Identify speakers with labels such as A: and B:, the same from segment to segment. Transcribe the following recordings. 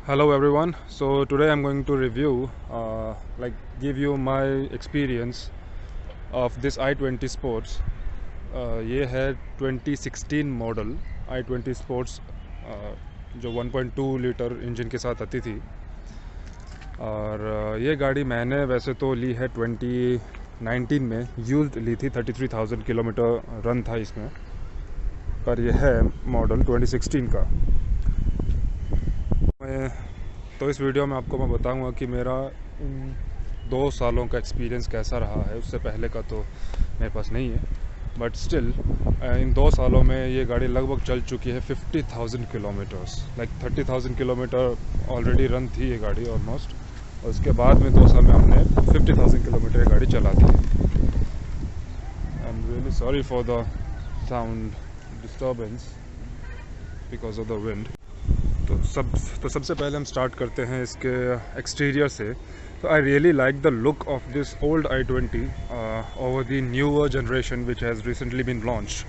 A: Hello everyone. So today I'm going to review, give you my experience of this i20 Sports. ये है 2016 model i20 Sports, जो 1.2 litre engine के साथ आती थी। और ये गाड़ी मैंने वैसे तो ली है 2019 में, यूज्ड ली थी। 33,000 किलोमीटर रन था इसमें, पर यह है मॉडल 2016 का। तो इस वीडियो में आपको मैं बताऊंगा कि मेरा इन 2 सालों का एक्सपीरियंस कैसा रहा है। उससे पहले का तो मेरे पास नहीं है, बट स्टिल इन 2 सालों में ये गाड़ी लगभग चल चुकी है 50,000 किलोमीटर्स। 30,000 किलोमीटर ऑलरेडी रन थी ये गाड़ी ऑलमोस्ट, और उसके बाद में 2 साल में हमने 50,000 किलोमीटर ये गाड़ी चला दी। I am really sorry for the sound disturbance because of the wind. तो सबसे पहले हम स्टार्ट करते हैं इसके एक्सटीरियर से। तो I really like the look of this old i20 over the newer generation which has recently been launch,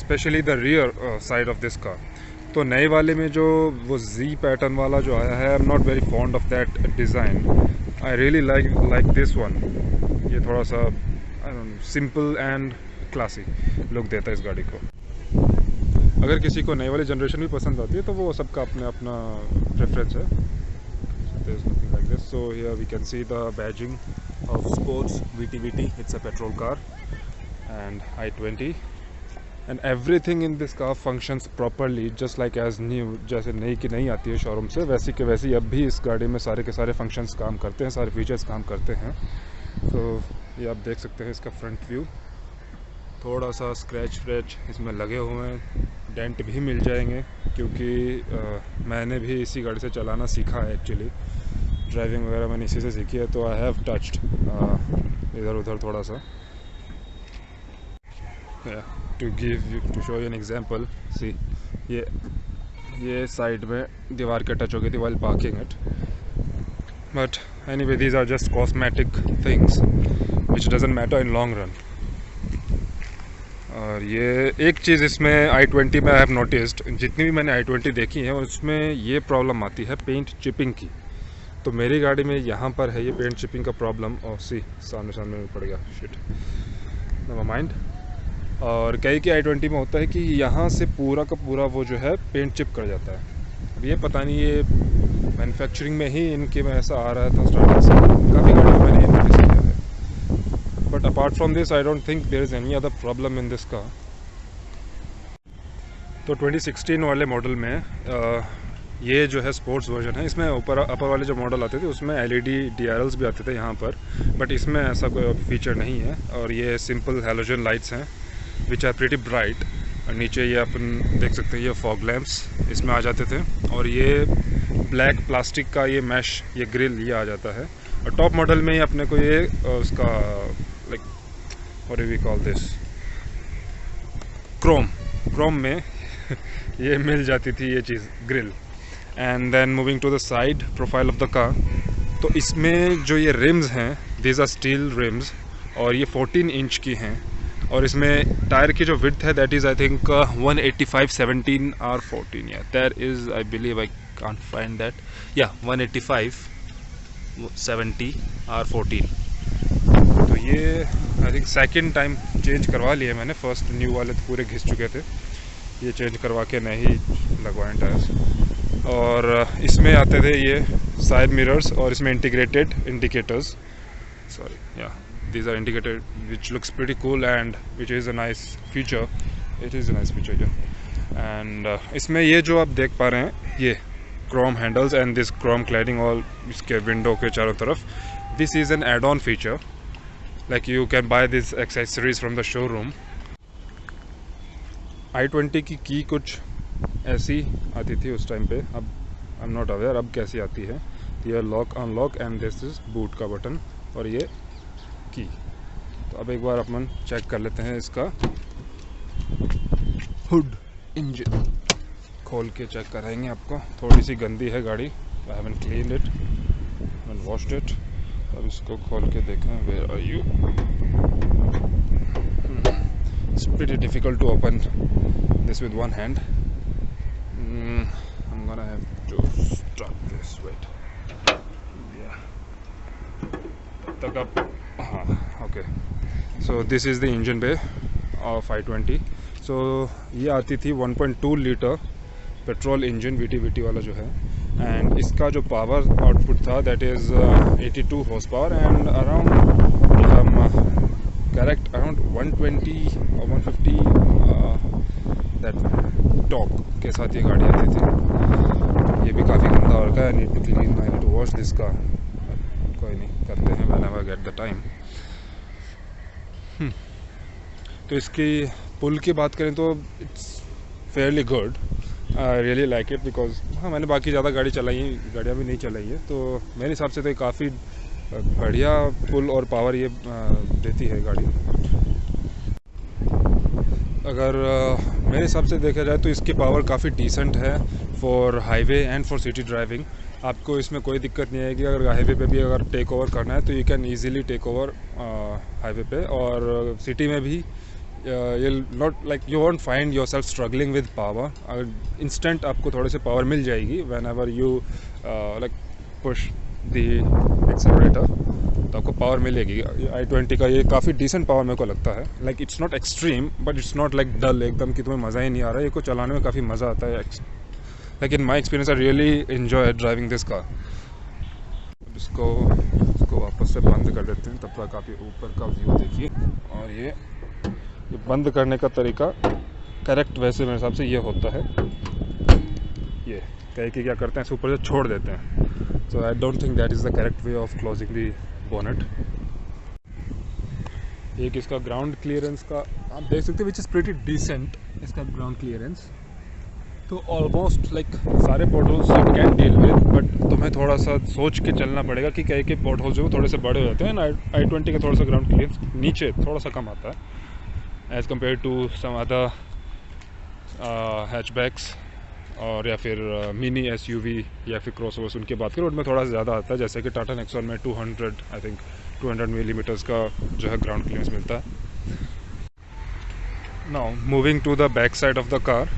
A: specially the rear side of this car. तो नए वाले में जो वो जी पैटर्न वाला जो आया है, I am not very fond of that design. I really like this one. ये थोड़ा सा सिंपल एंड क्लासी लुक देता है इस गाड़ी को। अगर किसी को नई वाली जनरेशन भी पसंद आती है तो वो सबका अपना प्रेफरेंस है। So here we can see the badging of sports VTVT। It's a petrol car and i20, and everything in this car functions properly just like as new. जैसे नई की नई आती है शोरूम से, वैसी के वैसी अब भी इस गाड़ी में सारे के सारे फंक्शंस काम करते हैं, सारे फीचर्स काम करते हैं। तो ये आप देख सकते हैं इसका फ्रंट व्यू। थोड़ा सा स्क्रैच इसमें लगे हुए हैं, डेंट भी मिल जाएंगे, क्योंकि मैंने भी इसी गाड़ी से चलाना सीखा है। एक्चुअली ड्राइविंग वगैरह मैंने इसी से सीखी है, तो आई हैव टच्ड इधर उधर थोड़ा सा। To show you an example, see ये साइड में दीवार के टच हो गई थी while parking it, but anyway these are just cosmetic things which doesn't matter in long run. और ये एक चीज़ इसमें i20 में आई हैव नोटिस्ड, जितनी भी मैंने i20 देखी है उसमें ये प्रॉब्लम आती है पेंट चिपिंग की। तो मेरी गाड़ी में यहाँ पर है ये पेंट चिपिंग का प्रॉब्लम। और सी सामने में पड़ गया, शिट, नेवर माइंड। और कई की i20 में होता है कि यहाँ से पूरा का पूरा वो जो है पेंट चिप कर जाता है। अब ये पता नहीं, ये मैन्युफैक्चरिंग में ही इनके में ऐसा आ रहा था स्टार्टिंग से, काफ़ी गाड़ियों में मैंने ये नोटिस किया है। But apart from this, I don't think there is any other problem in this car. तो 2016 वाले मॉडल में ये जो है स्पोर्ट्स वर्जन है। इसमें अपर वाले जो मॉडल आते थे उसमें LED DRLs भी आते थे यहाँ पर, बट इसमें ऐसा कोई फीचर नहीं है। और ये सिंपल हैलोजन लाइट्स हैं विच आर प्रीटी ब्राइट। और नीचे ये अपन देख सकते हैं ये फॉग लैंप्स इसमें आ जाते थे, और ये ब्लैक प्लास्टिक का ये मैश, ये ग्रिल ये आ जाता है। और टॉप मॉडल में ही अपने को ये उसका what do we call this, chrome में ये मिल जाती थी ये चीज़, grill. And then moving to the side profile of the car, तो इसमें जो ये रिम्स हैं, दीज आर स्टील रिम्स, और ये 14 इंच की हैं। और इसमें टायर की जो विड्थ है that is I think 185/17 R14। या that is, I believe, I can't find that, या 185/70 R14। तो ये I think second time change करवा लिए मैंने। फर्स्ट न्यू वाले तो पूरे घिस चुके थे, ये चेंज करवा के नए ही लगवाए टायर्स। और इसमें आते थे ये साइड मिरर्स, और इसमें इंटीग्रेटेड इंडिकेटर्स, सॉरी या these are indicated, which looks pretty cool and which is a nice feature. It is a nice feature. And इसमें ये जो आप देख पा रहे हैं ये chrome handles and this chrome cladding all इसके विंडो के चारों तरफ, this is an add on feature. Like you can buy these accessories from the showroom. i20 की कुछ ऐसी आती थी उस टाइम पे, अब आई एम नॉट अवेयर अब कैसी आती है। ये lock unlock and this is boot का बटन, और ये की। तो अब एक बार अपन चेक कर लेते हैं इसका हुड, इंजन खोल के चेक कराएंगे आपको। थोड़ी सी गंदी है गाड़ी, I haven't cleaned it and washed it. अब इसको खोल के देखें, where are you. It's pretty difficult to open this with one hand. I'm gonna have to start this. Wait. Yeah. तब तक आप हाँ okay. So this is the engine bay of i20. So ये आती थी 1.2 लीटर पेट्रोल इंजन VT वाला जो है, एंड इसका जो पावर आउटपुट था that is 82 horse power and around correct around 120 और 150 दैट टॉप के साथ ये गाड़ी आती थी. ये भी काफ़ी गंदा हो रखा है. Need to clean, I need to wash this का. कोई नहीं, करते हैं whenever get the time. तो इसकी पुल की बात करें तो it's fairly good. I really like it because हाँ मैंने बाकी ज़्यादा गाड़ियाँ भी नहीं चलाई है, तो मेरे हिसाब से तो काफ़ी बढ़िया पुल और पावर ये देती है गाड़ी. अगर मेरे हिसाब से देखा जाए तो इसकी पावर काफ़ी डिसेंट है for highway and for city driving. आपको इसमें कोई दिक्कत नहीं आएगी. अगर हाईवे पे भी अगर टेक ओवर करना है तो you can easily take over highway पे, और सिटी में भी you'll not like you won't find yourself struggling with power. Instant आपको थोड़े से पावर मिल जाएगी whenever you like push the accelerator, तो आपको पावर मिलेगी. i20 का ये काफ़ी डिसेंट पावर मेरे को लगता है. Like it's not extreme but it's not like dull एकदम कि तुम्हें मज़ा ही नहीं आ रहा है. ये को चलाने में काफ़ी मज़ा आता है. Like in my experience I really enjoy driving this car. इसको वापस से बंद कर देते हैं, तब तक काफ़ी ऊपर का व्यू देखिए. और ये बंद करने का तरीका करेक्ट वैसे मेरे हिसाब से ये होता है. ये कह के क्या करते हैं, ऊपर से छोड़ देते हैं. So I don't think that is the correct way of closing the bonnet. एक इसका ग्राउंड क्लियरेंस का आप देख सकते हैं विच इज़ प्रीटी डिसेंट. इसका ग्राउंड क्लियरेंस तो ऑलमोस्ट लाइक सारे potholes you can deal with, but तुम्हें थोड़ा सा सोच के चलना पड़ेगा कि कई पोर्ट होल्स जो थोड़े से बड़े हो जाते हैं. i20 का थोड़ा सा ग्राउंड क्लियरेंस नीचे थोड़ा सा कम आता है as compared to some other hatchbacks और या फिर मिनी SUV या फिर क्रॉसओवर्स. उनकी बात करें उनमें थोड़ा सा ज़्यादा आता है, जैसे कि टाटा नेक्सॉन में 200 मिलीमीटर्स का जो है ग्राउंड क्लियरेंस मिलता है. Now moving to the back side of the car.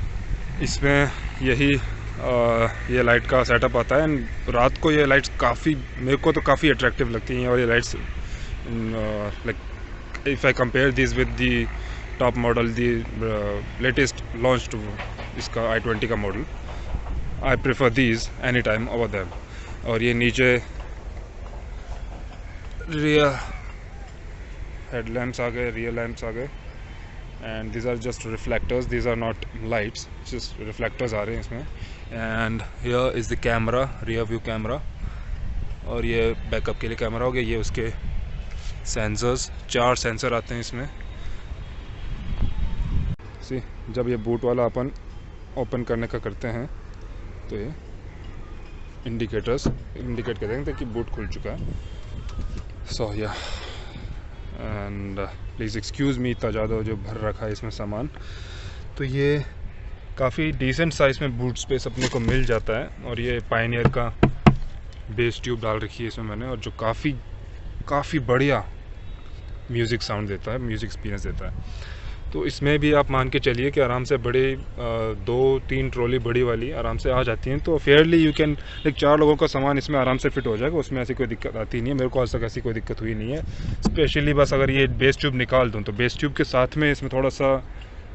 A: इसमें यही ये लाइट का सेटअप आता है. एंड रात को ये लाइट्स काफ़ी मेरे को तो काफ़ी अट्रैक्टिव लगती हैं. और ये lights like if I compare this with the top model, the latest launched इसका i20 का model, I prefer these any time over them. और ये नीचे रियर हेडलैम्प्स आ गए, रियर लैम्प्स आ गए, and these are just reflectors, these are not lights, just reflectors आ रहे हैं इसमें. And here is the camera, rear view camera. और ये बैकअप के लिए कैमरा हो गया. ये उसके सेंसर्स, 4 सेंसर आते हैं इसमें. सी जब ये बूट वाला अपन ओपन करने का करते हैं तो ये इंडिकेट कर देंगे कि बूट खुल चुका है. सो या एंड प्लीज़ एक्सक्यूज़ मी इतना ज़्यादा जो भर रखा है इसमें सामान. तो ये काफ़ी डिसेंट साइज़ में बूट स्पेस अपने को मिल जाता है. और ये पायनियर का बेस ट्यूब डाल रखी है इसमें मैंने, और जो काफ़ी बढ़िया म्यूज़िक साउंड देता है, म्यूज़िक एक्सपीरियंस देता है. तो इसमें भी आप मान के चलिए कि आराम से बड़े 2-3 ट्रॉली बड़ी वाली आराम से आ जाती हैं. तो फेयरली यू कैन लाइक 4 लोगों का सामान इसमें आराम से फिट हो जाएगा. उसमें ऐसी कोई दिक्कत आती नहीं है. मेरे को आज तक ऐसी कोई दिक्कत हुई नहीं है. स्पेशली बस अगर ये बेस ट्यूब निकाल दूँ तो बेस ट्यूब के साथ में इसमें थोड़ा सा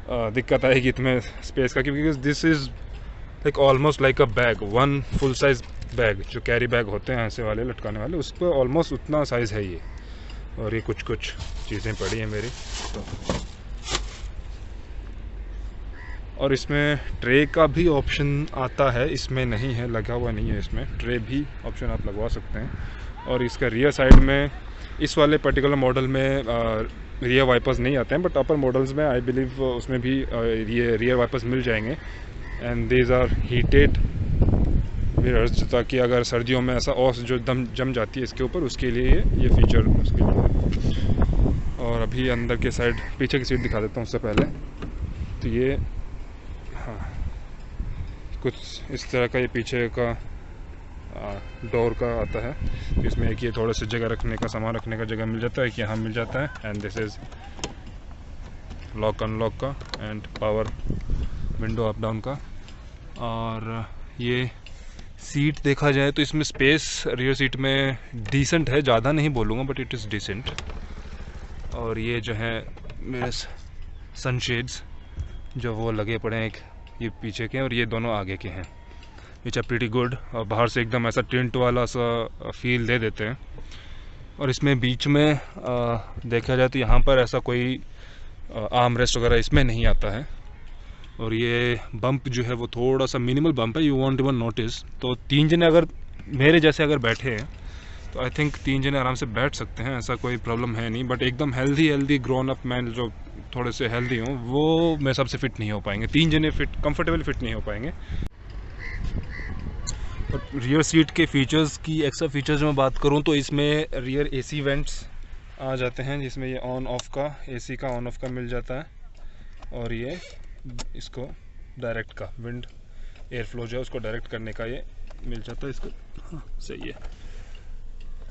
A: दिक्कत आएगी इसमें स्पेस का, क्योंकि this is like almost like a bag, 1 full size bag जो कैरी बैग होते हैं ऐसे वाले लटकाने वाले, उस पर ऑलमोस्ट उतना साइज़ है ये. और ये कुछ चीज़ें पड़ी हैं मेरी. तो और इसमें ट्रे का भी ऑप्शन आता है, इसमें नहीं है, लगा हुआ नहीं है. इसमें ट्रे भी ऑप्शन आप लगवा सकते हैं. और इसका रियर साइड में इस वाले पर्टिकुलर मॉडल में रियर वाइपर्स नहीं आते हैं, बट अपर मॉडल्स में आई बिलीव उसमें भी ये रियर वाइपर्स मिल जाएंगे. And these are heated mirrors, ताकि अगर सर्दियों में ऐसा ओस जो जम जाती है इसके ऊपर, उसके लिए ये फीचर उसके लिए है. और अभी अंदर के साइड पीछे की सीट दिखा देता हूँ उससे पहले. तो ये हाँ कुछ इस तरह का ये पीछे का डोर का आता है. तो इसमें एक ये थोड़ा सा जगह रखने का, सामान रखने का जगह मिल जाता है कि यहाँ मिल जाता है. And this is lock unlock का and power window up down का. और ये सीट देखा जाए तो इसमें स्पेस रियर सीट में डिसेंट है, ज़्यादा नहीं बोलूँगा बट इट इज़ डिसेंट। और ये जो है मेरे सनशेड्स जो वो लगे पड़े हैं, एक ये पीछे के और ये दोनों आगे के हैं, विच आर प्रीटी गुड। और बाहर से एकदम ऐसा टिंट वाला सा फील दे देते हैं। और इसमें बीच में देखा जाए तो यहाँ पर ऐसा कोई आर्म रेस्ट वगैरह इसमें नहीं आता है। और ये बम्प जो है वो थोड़ा सा मिनिमल बम्प है, यू वॉन्ट इवन नोटिस। तो 3 जने अगर मेरे जैसे अगर बैठे हैं तो आई थिंक 3 जने आराम से बैठ सकते हैं, ऐसा कोई प्रॉब्लम है नहीं। बट एकदम हेल्दी ग्रोन अप मैन जो थोड़े से हेल्दी हों वो मेरे हिसाब से फिट नहीं हो पाएंगे, 3 जने कंफर्टेबल फिट नहीं हो पाएंगे। और रियर सीट के फीचर्स की एक्स्ट्रा फीचर्स में बात करूं तो इसमें रियर एसी वेंट्स आ जाते हैं, जिसमें ये ऑन ऑफ का एसी का ऑन ऑफ का मिल जाता है। और ये इसको डायरेक्ट का विंड एयर फ्लो जो है उसको डायरेक्ट करने का ये मिल जाता है इसको। हाँ सही है।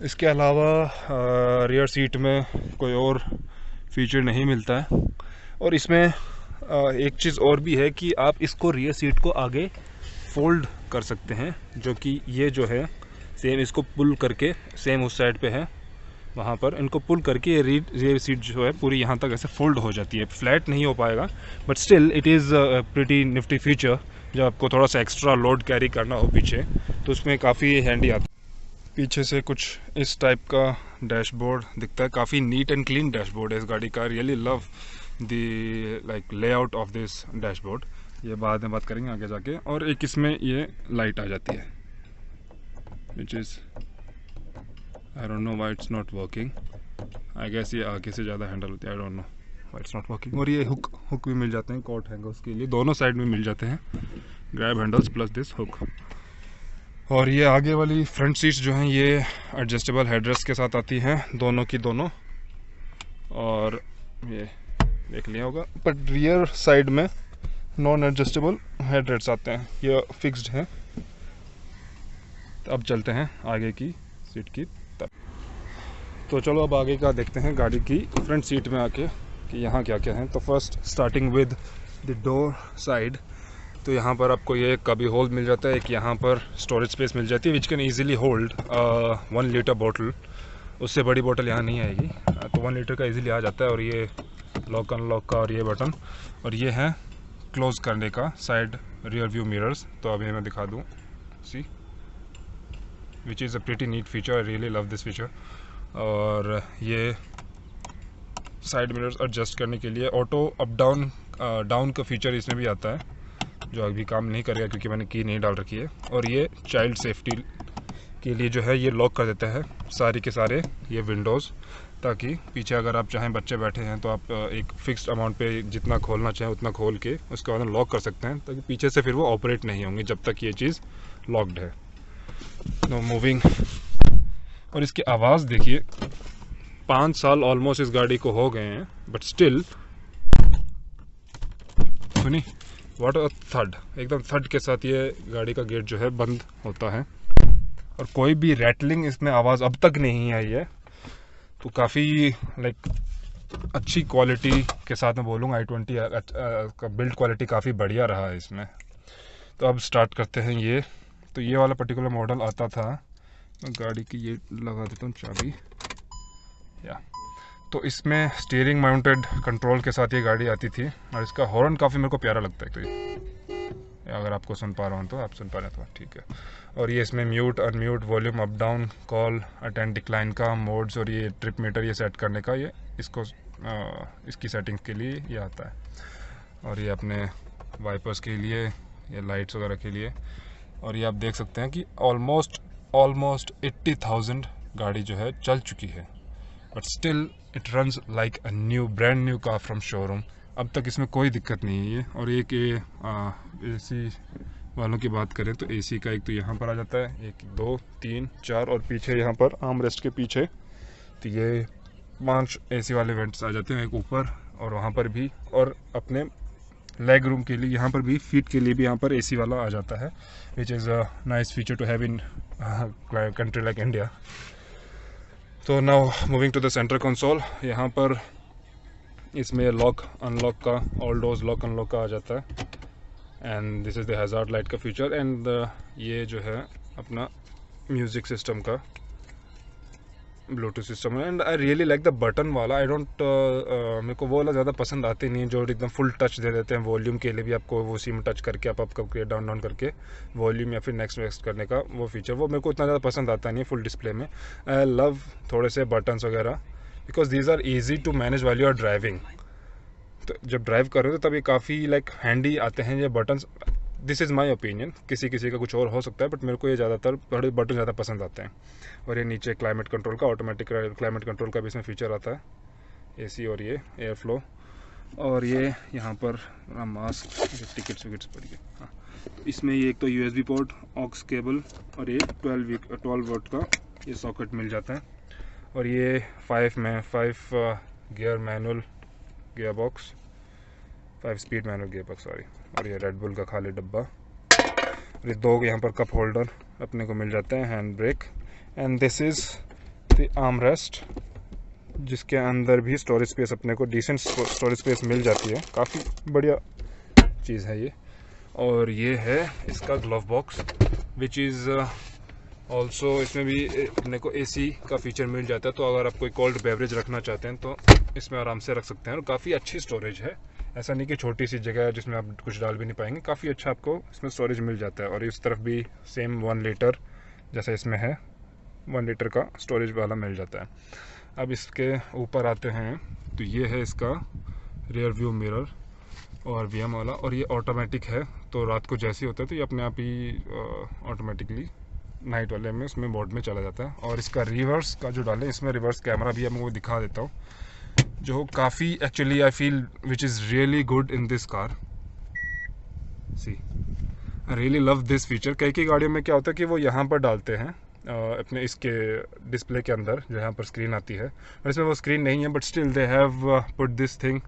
A: इसके अलावा रियर सीट में कोई और फीचर नहीं मिलता है। और इसमें एक चीज़ और भी है कि आप इसको रियर सीट को आगे फोल्ड कर सकते हैं, जो कि ये जो है सेम इसको पुल करके सेम उस साइड पे है वहाँ पर, इनको पुल करके ये रियर सीट जो है पूरी यहाँ तक ऐसे फोल्ड हो जाती है। फ्लैट नहीं हो पाएगा but still it is pretty Nifty feature. जब आपको थोड़ा सा एक्स्ट्रा लोड कैरी करना हो पीछे तो उसमें काफ़ी हैंडी आता है। पीछे से कुछ इस टाइप का डैशबोर्ड दिखता है, काफ़ी नीट एंड क्लीन डैशबोर्ड है इस गाड़ी का। Really love the like layout of this dashboard. ये बाद में बात करेंगे आगे जाके। और एक इसमें ये लाइट आ जाती है which is I don't know why it's not working. I guess ये आगे से ज़्यादा हैंडल होती है, I don't know why it's not working. और ये हुक भी मिल जाते हैं कॉट हैंगर्स के लिए, दोनों साइड में मिल जाते हैं grab handles plus this hook. और ये आगे वाली फ्रंट सीट्स जो हैं ये एडजस्टेबल हेडरेस्ट के साथ आती हैं, दोनों की दोनों। और ये देख लिया होगा, बट रियर साइड में नॉन एडजस्टेबल हेडरेस्ट आते हैं, ये फिक्स्ड हैं। तो अब चलते हैं आगे की सीट की तरफ। तो चलो अब आगे का देखते हैं गाड़ी की फ्रंट सीट में आके कि यहाँ क्या क्या है। तो first starting with the door side, तो यहाँ पर आपको ये कभी होल मिल जाता है, एक यहाँ पर स्टोरेज स्पेस मिल जाती है which can easily hold 1 litre bottle. उससे बड़ी बोतल यहाँ नहीं आएगी, तो 1 लीटर का ईजिली आ जाता है। और ये लॉक अनलॉक का और ये बटन, और ये है क्लोज करने का साइड रियर व्यू मिरर्स। तो अभी मैं दिखा दूँ, see which is a pretty neat feature, I really love this feature. और ये साइड मिरर्स एडजस्ट करने के लिए ऑटो अप डाउन का फीचर इसमें भी आता है, जो अभी काम नहीं करेगा क्योंकि मैंने की नहीं डाल रखी है। और ये चाइल्ड सेफ्टी के लिए जो है ये लॉक कर देता है सारी के सारे ये विंडोज़, ताकि पीछे अगर आप चाहें बच्चे बैठे हैं तो आप एक फिक्स्ड अमाउंट पे जितना खोलना चाहें उतना खोल के उसके बाद लॉक कर सकते हैं, ताकि पीछे से फिर वो ऑपरेट नहीं होंगे जब तक ये चीज़ लॉक्ड है। No moving. और इसकी आवाज़ देखिए, 5 साल ऑलमोस्ट इस गाड़ी को हो गए हैं बट स्टिल सुनी व्हाट अ थड, एकदम थड के साथ ये गाड़ी का गेट जो है बंद होता है। और कोई भी रैटलिंग इसमें आवाज़ अब तक नहीं आई है। तो काफ़ी लाइक अच्छी क्वालिटी के साथ मैं बोलूँगा i20 का बिल्ड क्वालिटी काफ़ी बढ़िया रहा है इसमें। तो अब स्टार्ट करते हैं ये। तो ये वाला पर्टिकुलर मॉडल आता था, मैं गाड़ी की ये लगा देता हूँ चाबी या। तो इसमें स्टीयरिंग माउंटेड कंट्रोल के साथ ये गाड़ी आती थी। और इसका हॉर्न काफ़ी मेरे को प्यारा लगता है। तो ये अगर आपको सुन पा रहा हूँ तो आप सुन पा रहे हैं तो ठीक है। और ये इसमें mute unmute volume up down call attend decline का मोड्स, और ये ट्रिप मीटर ये सेट करने का, ये इसको इसकी सेटिंग्स के लिए ये आता है। और ये अपने वाइपर्स के लिए, ये लाइट्स वगैरह के लिए। और ये आप देख सकते हैं कि ऑलमोस्ट 80,000 गाड़ी जो है चल चुकी है, but still it runs like a new brand new car from showroom. अब तक इसमें कोई दिक्कत नहीं है। और एक ये AC वालों की बात करें तो AC का एक तो यहाँ पर आ जाता है, 1 2 3 4, और पीछे यहाँ पर आर्म रेस्ट के पीछे तो ये 5 AC वाले वेंट्स आ जाते हैं, एक ऊपर और वहाँ पर भी। और अपने लेग रूम के लिए यहाँ पर भी, फीट के लिए भी यहाँ पर AC वाला आ जाता है, which is a nice feature to have in country like India. तो now moving to the centre console, यहाँ पर इसमें लॉक अनलॉक का, ऑल डोर्स लॉक अनलॉक का आ जाता है। And this is the hazard light का फीचर। एंड ये जो है अपना म्यूज़िक सिस्टम का ब्लूटूथ सिस्टम है। And I really like the button वाला। आई डोंट मेरे को वो वाला ज़्यादा पसंद आते नहीं है जो एकदम फुल टच दे देते हैं। वॉल्यूम के लिए भी आपको वो उसी में टच करके आप करके डाउन डाउन करके वॉल्यूम या फिर नेक्स्ट करने का वो फीचर, वो मेरे को इतना ज़्यादा पसंद आता नहीं है फुल डिस्प्ले में। आई लव थोड़े से बटन्स वगैरह because these are easy to manage while you are driving. तो जब ड्राइव कर रहे हो तो तब ये काफ़ी लाइक हैंडी आते हैं ये buttons. This is my opinion, किसी किसी का कुछ और हो सकता है, बट मेरे को ये ज़्यादातर बड़े बटन ज़्यादा पसंद आते हैं। और ये नीचे क्लाइमेट कंट्रोल का, ऑटोमेटिक क्लाइमेट कंट्रोल का भी इसमें फीचर आता है, एसी और ये एयर फ्लो। और ये यहाँ पर मास्क, टिकट्स विकेट्स पड़ गए। हाँ, तो इसमें ये एक तो यूएसबी पोर्ट, ऑक्स केबल और ये 12 वोल्ट का ये सॉकेट मिल जाता है। और ये 5 gear manual gear box, 5 speed manual gear box sorry. और ये रेड बुल का खाली डब्बा। ये 2 यहाँ पर कप होल्डर अपने को मिल जाते हैं, hand brake. And this is the arm rest जिसके अंदर भी स्टोरेज स्पेस अपने को डिसेंट स्टोरेज स्पेस मिल जाती है, काफ़ी बढ़िया चीज़ है ये। और ये है इसका glove box which is also, इसमें भी अपने को एसी का फीचर मिल जाता है। तो अगर आप कोई कोल्ड बेवरेज रखना चाहते हैं तो इसमें आराम से रख सकते हैं। और काफ़ी अच्छी स्टोरेज है, ऐसा नहीं कि छोटी सी जगह है जिसमें आप कुछ डाल भी नहीं पाएंगे, काफ़ी अच्छा आपको इसमें स्टोरेज मिल जाता है। और इस तरफ भी सेम 1 लीटर जैसा इसमें है, 1 लीटर का स्टोरेज वाला मिल जाता है। अब इसके ऊपर आते हैं तो ये है इसका रियर व्यू मिरर और वीएम वाला। और ये ऑटोमेटिक है, तो रात को जैसे ही होता है तो ये अपने आप ही ऑटोमेटिकली नाइट वाले में उसमें मोड में चला जाता है। और इसका रिवर्स का जो डालें, इसमें रिवर्स कैमरा भी मैं वो दिखा देता हूँ, जो काफ़ी actually I feel which is really good in this car. See I really love this feature. कई गाड़ियों में क्या होता है कि वो यहाँ पर डालते हैं अपने इसके डिस्प्ले के अंदर जो यहाँ पर स्क्रीन आती है, और इसमें वो स्क्रीन नहीं है, but still they have put this thing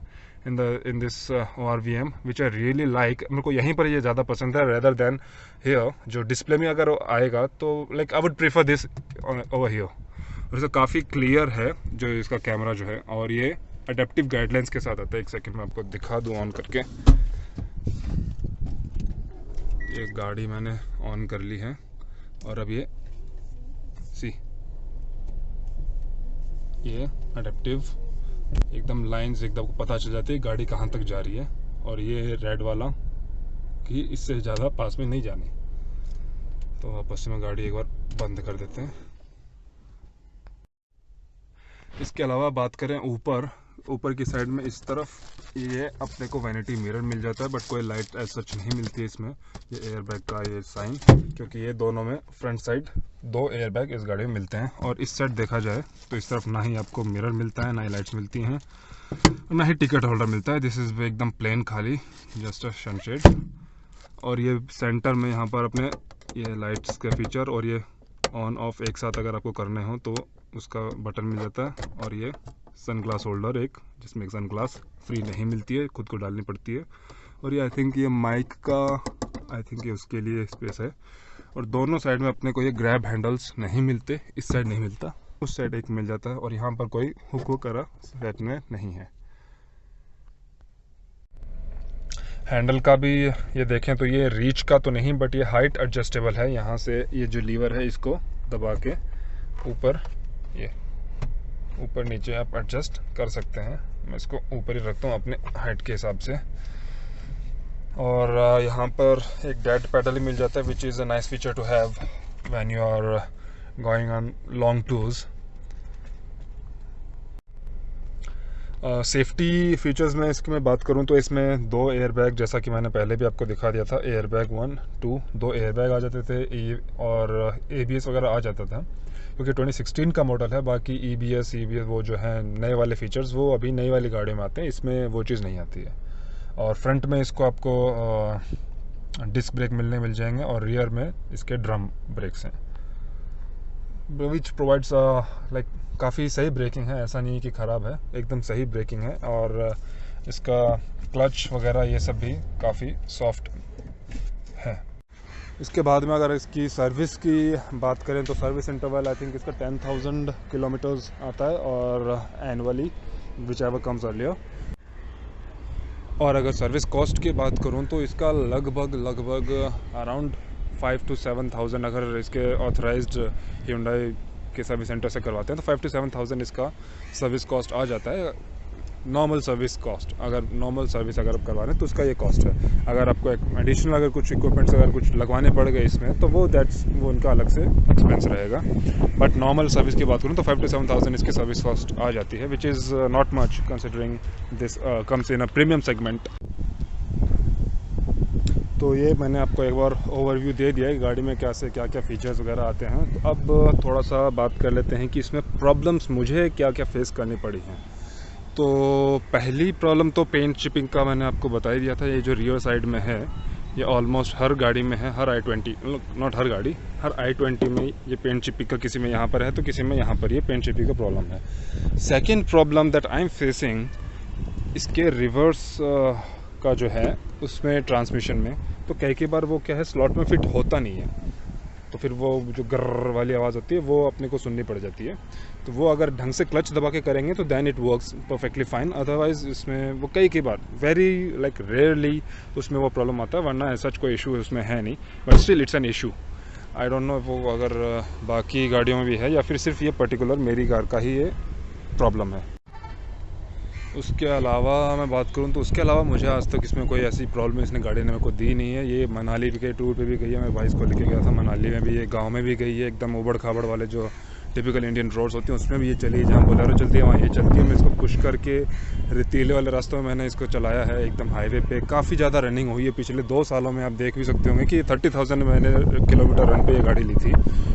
A: in this ORVM which I really like. मेरे को यहीं पर ये ज़्यादा पसंद है रेदर देन हियर। जो डिस्प्ले में अगर आएगा तो like I would prefer this over here. और इसका काफ़ी क्लियर है जो इसका कैमरा जो है, और ये अडेप्टिव गाइडलाइंस के साथ आता है। एक सेकंड में आपको दिखा दूँ ऑन करके। ये गाड़ी मैंने ऑन कर ली है और अब ये सी ये अडेप्टिव एकदम लाइंस एकदम पता चल जाती है गाड़ी कहाँ तक जा रही है। और ये रेड वाला कि इससे ज़्यादा पास में नहीं जानी। तो वापस से मैं गाड़ी एक बार बंद कर देते हैं। इसके अलावा बात करें ऊपर की साइड में इस तरफ ये अपने को वैनिटी मिरर मिल जाता है, बट कोई लाइट एज सच नहीं मिलती है इसमें। ये एयरबैग का ये साइन, क्योंकि ये दोनों में फ्रंट साइड 2 एयरबैग इस गाड़ी में मिलते हैं। और इस साइड देखा जाए तो इस तरफ ना ही आपको मिरर मिलता है, ना ही लाइट्स मिलती हैं, ना ही टिकट होल्डर मिलता है। दिस इज़ एकदम प्लेन खाली, जस्ट अ सनशेड। और ये सेंटर में यहाँ पर अपने ये लाइट्स का फीचर और ये ऑन ऑफ एक साथ अगर आपको करने हो तो उसका बटन मिल जाता है। और ये सन ग्लास होल्डर एक, जिसमें एक सन ग्लास फ्री नहीं मिलती है, खुद को डालनी पड़ती है। और ये आई थिंक ये माइक का आई थिंक ये उसके लिए स्पेस है। और दोनों साइड में अपने को ये ग्रैब हैंडल्स नहीं मिलते, इस साइड नहीं मिलता, उस साइड एक मिल जाता है। और यहाँ पर कोई हुक वगैरह सेट में नहीं है। हैंडल का भी ये देखें तो ये रीच का तो नहीं, बट ये हाइट एडजस्टेबल है। यहाँ से ये जो लीवर है इसको दबा के ऊपर ये ऊपर नीचे आप एडजस्ट कर सकते हैं। मैं इसको ऊपर ही रखता हूँ अपने हाइट के हिसाब से। और यहाँ पर एक डेड पैडल ही मिल जाता है which is a nice feature to have when you are going on long tours. Safety features में इसकी मैं बात करूं तो इसमें 2 एयरबैग, जैसा कि मैंने पहले भी आपको दिखा दिया था, एयरबैग 1, 2 2 एयरबैग आ जाते थे। और ABS वगैरह आ जाता था, क्योंकि 2016 का मॉडल है। बाकी EBS वो जो है नए वाले फीचर्स वो अभी नई वाली गाड़ियों में आते हैं, इसमें वो चीज़ नहीं आती है। और फ्रंट में इसको आपको डिस्क ब्रेक मिल जाएंगे, और रियर में इसके ड्रम ब्रेक्स हैं विच प्रोवाइड्स लाइक काफ़ी सही ब्रेकिंग है। ऐसा नहीं कि ख़राब है, एकदम सही ब्रेकिंग है। और इसका क्लच वगैरह ये सब भी काफ़ी सॉफ्ट है। इसके बाद में अगर इसकी सर्विस की बात करें तो सर्विस इंटरवल आई थिंक इसका 10,000 किलोमीटर्स आता है, और annually which ever comes earlier. और अगर सर्विस कॉस्ट की बात करूं तो इसका लगभग अराउंड 5 to 7,000 अगर इसके ऑथराइज्ड Hyundai के सर्विस सेंटर से करवाते हैं तो 5 to 7,000 इसका सर्विस कॉस्ट आ जाता है, नॉर्मल सर्विस कॉस्ट। अगर नॉर्मल सर्विस अगर आप करवा रहे हैं तो उसका ये कॉस्ट है। अगर आपको एडिशनल अगर कुछ इक्विपमेंट्स अगर कुछ लगवाने पड़ गए इसमें तो वो उनका अलग से एक्सपेंस रहेगा। बट नॉर्मल सर्विस की बात करूँ तो 5 to 7,000 इसकी सर्विस कॉस्ट आ जाती है, which is not much considering this comes in a premium segment. तो ये मैंने आपको एक बार ओवरव्यू दे दिया है गाड़ी में क्या क्या फ़ीचर्स वगैरह आते हैं। तो अब थोड़ा सा बात कर लेते हैं कि इसमें प्रॉब्लम्स मुझे क्या क्या फेस करनी पड़ी हैं। तो पहली प्रॉब्लम तो पेंट चिपिंग का मैंने आपको बता ही दिया था। ये जो रियर साइड में है ये ऑलमोस्ट हर गाड़ी में है, हर i20, नॉट हर गाड़ी, हर i20 में ये पेंट चिपिंग का किसी में यहाँ पर है तो किसी में यहाँ पर ये पेंट चिपिंग का प्रॉब्लम है। Second problem that I am facing, इसके रिवर्स का जो है उसमें ट्रांसमिशन में तो कई बार वो क्या है स्लॉट में फिट होता नहीं है, तो फिर वो जो गर्र वाली आवाज़ होती है वो अपने को सुननी पड़ जाती है। तो वो अगर ढंग से क्लच दबा के करेंगे तो then it works perfectly fine, otherwise इसमें वो कई बार वेरी लाइक रेयरली उसमें वो प्रॉब्लम आता है, वरना ऐसा कोई इशू उसमें है नहीं। But still it's an issue. I don't no वो अगर बाकी गाड़ियों में भी है या फिर सिर्फ ये पर्टिकुलर मेरी कार का ही ये प्रॉब्लम है। उसके अलावा मैं बात करूं तो उसके अलावा मुझे आज तक इसमें कोई ऐसी प्रॉब्लम इसने गाड़ी ने मेरे को दी नहीं है। ये मनाली के टूर पे भी गई है, मैं भाई को लेके गया था मनाली में भी, ये गांव में भी गई है, एकदम उबड़ खाबड़ वाले जो टिपिकल इंडियन रोड्स होती हैं उसमें भी ये चली, जहाँ बोलेरो चलती है वहाँ ये चलती है। मैं इसको पुश करके रेतीले वाले रास्तों में मैंने इसको चलाया है, एकदम हाईवे पे काफ़ी ज़्यादा रनिंग हुई है पिछले 2 सालों में। आप देख भी सकते होंगे कि 30,000 मैंने किलोमीटर रन पे ये गाड़ी ली थी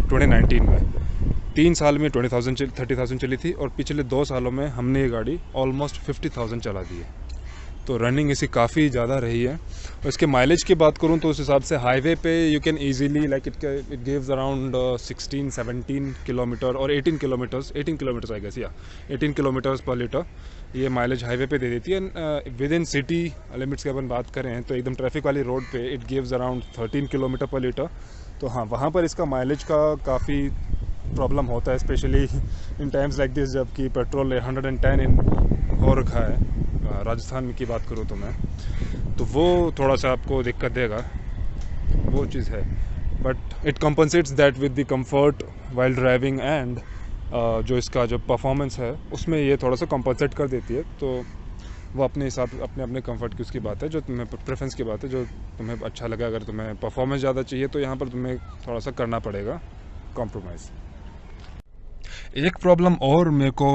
A: 2019 में। 3 साल में 30,000 चली थी और पिछले 2 सालों में हमने ये गाड़ी ऑलमोस्ट 50,000 चला दी है। तो रनिंग इसकी काफ़ी ज़्यादा रही है। और इसके माइलेज की बात करूँ तो उस हिसाब से हाईवे पे you can easily like it gives around 16-17 kilometre और 18 किलोमीटर्स आई गेस, या 18 किलोमीटर्स पर लीटर ये माइलेज हाईवे पे दे देती है। विद इन सिटी लिमिट्स की अपन बात करें तो एकदम ट्रैफिक वाली रोड पे इट गिव्स अराउंड 13 किलोमीटर पर लीटर। तो हाँ, वहाँ पर इसका माइलेज का काफ़ी प्रॉब्लम होता है, specially in times like this, जबकि पेट्रोल 110 हो रखा है राजस्थान में की बात करूँ तो मैं, तो वो थोड़ा सा आपको दिक्कत देगा, वो चीज़ है। But it compensates that with the comfort while driving and जो इसका जो परफॉर्मेंस है उसमें ये थोड़ा सा कंपनसेट कर देती है। तो वो अपने हिसाब अपने कंफर्ट की उसकी बात है, जो तुम्हें प्रेफरेंस की बात है, जो तुम्हें अच्छा लगा। अगर तुम्हें परफॉर्मेंस ज़्यादा चाहिए तो यहाँ पर तुम्हें थोड़ा सा करना पड़ेगा कॉम्प्रोमाइज़। एक प्रॉब्लम और मेरे को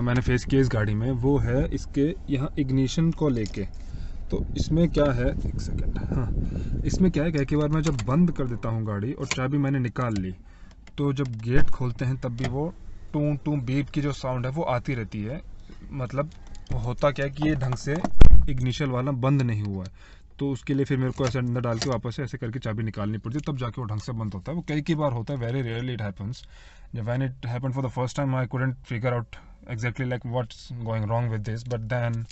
A: मैंने फेस किया इस गाड़ी में, वो है इसके यहाँ इग्निशन को लेके। तो इसमें क्या है, एक सेकेंड, हाँ, इसमें क्या है कई बार मैं जब बंद कर देता हूँ गाड़ी और चाबी मैंने निकाल ली तो जब गेट खोलते हैं तब भी वो टू टू बीप की जो साउंड है वो आती रहती है। मतलब होता क्या है कि ये ढंग से इग्निशन वाला बंद नहीं हुआ है, तो उसके लिए फिर मेरे को ऐसे अंदर डाल के वापस से ऐसे करके चाबी निकालनी पड़ती है, तब जाके वो ढंग से बंद होता है। वो कई बार होता है, very rarely it happens. When it happened for the first time I couldn't figure out exactly like what's going wrong with this, but then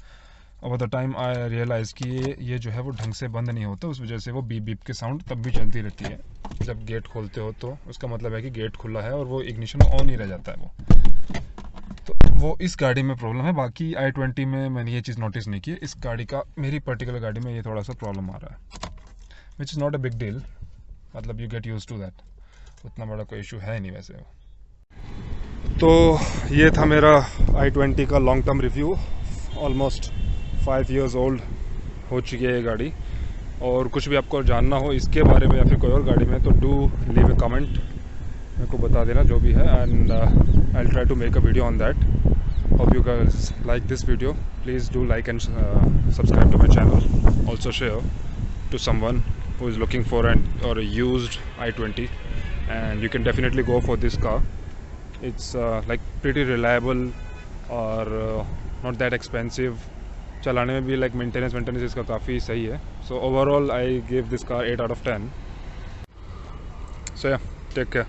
A: over the time I realise कि ये जो है वो ढंग से बंद नहीं होता, उस वजह से वो बीप बीप के साउंड तब भी चलती रहती है जब गेट खोलते हो। तो उसका मतलब है कि गेट खुला है और वो इग्निशन ऑन ही रह जाता है वो। तो वो इस गाड़ी में प्रॉब्लम है। बाकी i20 में मैंने ये चीज़ नोटिस नहीं की। इस गाड़ी का, मेरी पर्टिकुलर गाड़ी में ये थोड़ा सा प्रॉब्लम आ रहा है, which is not a big deal, मतलब you get use to that, उतना बड़ा कोई इशू है नहीं वैसे। तो ये था मेरा i20 का long term review. Almost 5 years old हो चुकी है ये गाड़ी। और कुछ भी आपको जानना हो इसके बारे में या फिर कोई और गाड़ी में तो डू लीव ए कमेंट, मेरे को बता देना जो भी है, and I will try to make a video on that. Hope you guys like this video. Please do like and subscribe to my channel. Also share to someone who is looking for or a used i20, and you can definitely go for this car. It's like pretty reliable और not that expensive. चलाने में भी like maintenance इसका काफ़ी सही है। So overall I give this car 8 out of 10. So yeah, take care.